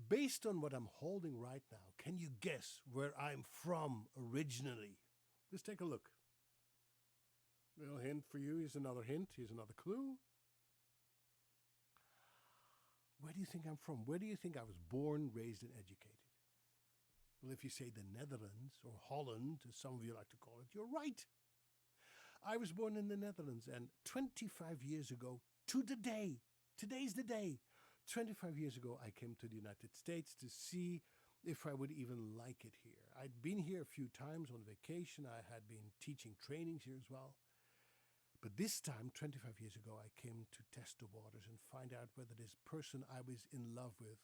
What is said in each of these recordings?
Based on what I'm holding right now, can you guess where I'm from originally? Just take a look. Little hint for you. Here's another hint. Here's another clue. Where do you think I'm from? Where do you think I was born, raised, and educated? Well, if you say the Netherlands, or Holland, as some of you like to call it, you're right. I was born in the Netherlands, and 25 years ago to the day, today's the day, 25 years ago I came to the United States to see if I would even like it here. I'd been here a few times on vacation. I had been teaching trainings here as well. But this time, 25 years ago, I came to test the waters and find out whether this person I was in love with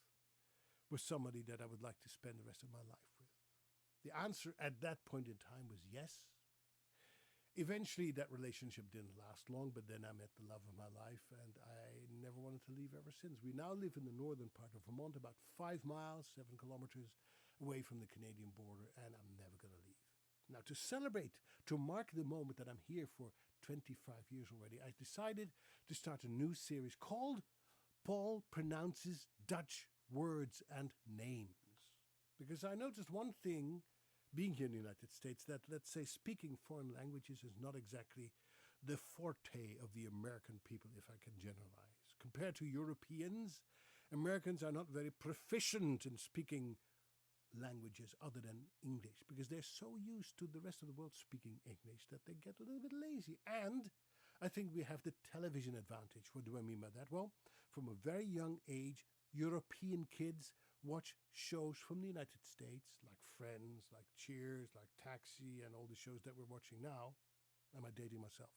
was somebody that I would like to spend the rest of my life with. The answer at that point in time was yes. Eventually, that relationship didn't last long, but then I met the love of my life, and I never wanted to leave ever since. We now live in the northern part of Vermont, about 5 miles, 7 kilometers away from the Canadian border, and I'm never going to leave. Now, to celebrate, to mark the moment that I'm here for 25 years already, I decided to start a new series called Paul Pronounces Dutch Words and Names. Because I noticed one thing being here in the United States, that, let's say, speaking foreign languages is not exactly the forte of the American people, if I can generalize. Compared to Europeans, Americans are not very proficient in speaking languages other than English, because they're so used to the rest of the world speaking English that they get a little bit lazy. And I think we have the television advantage. What do I mean by that? Well, from a very young age, European kids watch shows from the United States, like Friends, like Cheers, like Taxi, and all the shows that we're watching now. Am I dating myself?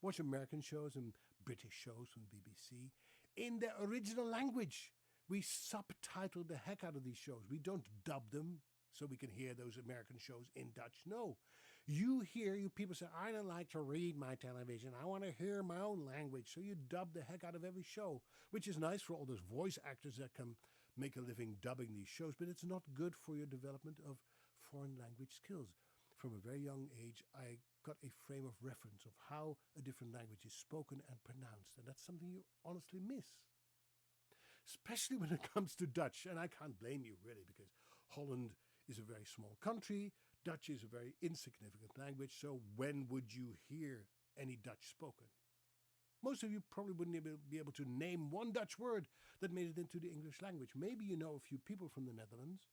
Watch American shows and British shows from the BBC in their original language. We subtitle the heck out of these shows. We don't dub them so we can hear those American shows in Dutch. No. You people say, I don't like to read my television. I want to hear my own language. So you dub the heck out of every show, which is nice for all those voice actors that can make a living dubbing these shows, but it's not good for your development of foreign language skills. From a very young age, I got a frame of reference of how a different language is spoken and pronounced, and that's something you honestly miss. Especially when it comes to Dutch. And I can't blame you, really, because Holland is a very small country. Dutch is a very insignificant language. So when would you hear any Dutch spoken? Most of you probably wouldn't be able to name one Dutch word that made it into the English language. Maybe you know a few people from the Netherlands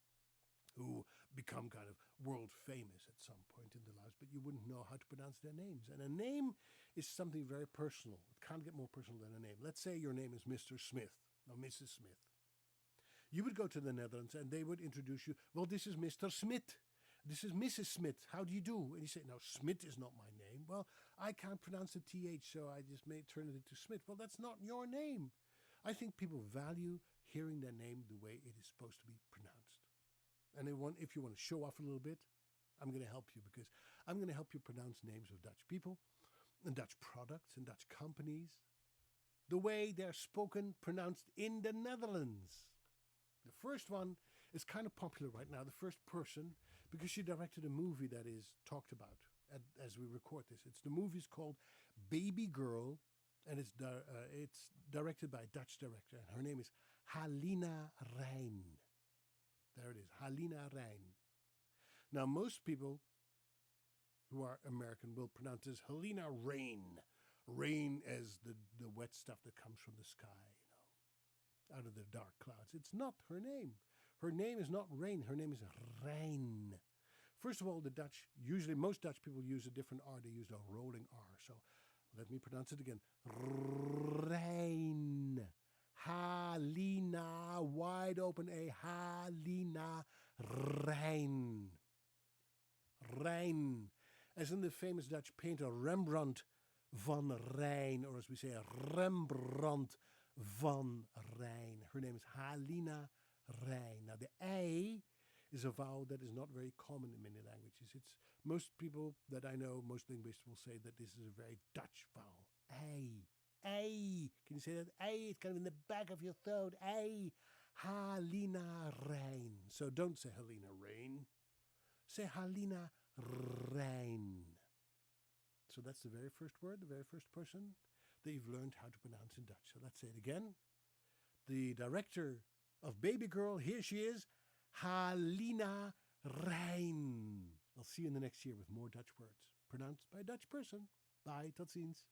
who become kind of world famous at some point in their lives, but you wouldn't know how to pronounce their names. And a name is something very personal. It can't get more personal than a name. Let's say your name is Mr. Smith. Now, Mrs. Smith. You would go to the Netherlands and they would introduce you. Well, this is Mr. Smith. This is Mrs. Smith. How do you do? And you say, no, Smith is not my name. Well, I can't pronounce the TH, so I just turn it into Smith. Well, that's not your name. I think people value hearing their name the way it is supposed to be pronounced. And if you want to show off a little bit, I'm going to help you, because I'm going to help you pronounce names of Dutch people and Dutch products and Dutch companies the way they're spoken, pronounced in the Netherlands. The first one is kind of popular right now, the first person, because she directed a movie that is talked about as we record this. The movie's called Babygirl, and it's directed by a Dutch director, and her name is Halina Reijn. There it is, Halina Reijn. Now, most people who are American will pronounce this Halina Reijn. Rain as the wet stuff that comes from the sky, out of the dark clouds. It's not her name. Her name is not Rain. Her name is Reijn. First of all, most Dutch people use a different R. They use a rolling R. So let me pronounce it again. Reijn. Halina, wide open A. Halina Reijn. Reijn. As in the famous Dutch painter Rembrandt van Rijn, or as we say, Rembrandt van Rijn. Her name is Halina Reijn. Now, the A is a vowel that is not very common in many languages. Most people that I know, most linguists will say that this is a very Dutch vowel. A. A. Can you say that? A. It's kind of in the back of your throat. A. Halina Reijn. So don't say Halina Reijn. Say Halina Reijn. So that's the very first word, the very first person that you've learned how to pronounce in Dutch. So let's say it again. The director of Babygirl. Here she is, Halina Reijn. I'll see you in the next year with more Dutch words, pronounced by a Dutch person. Bye, tot ziens.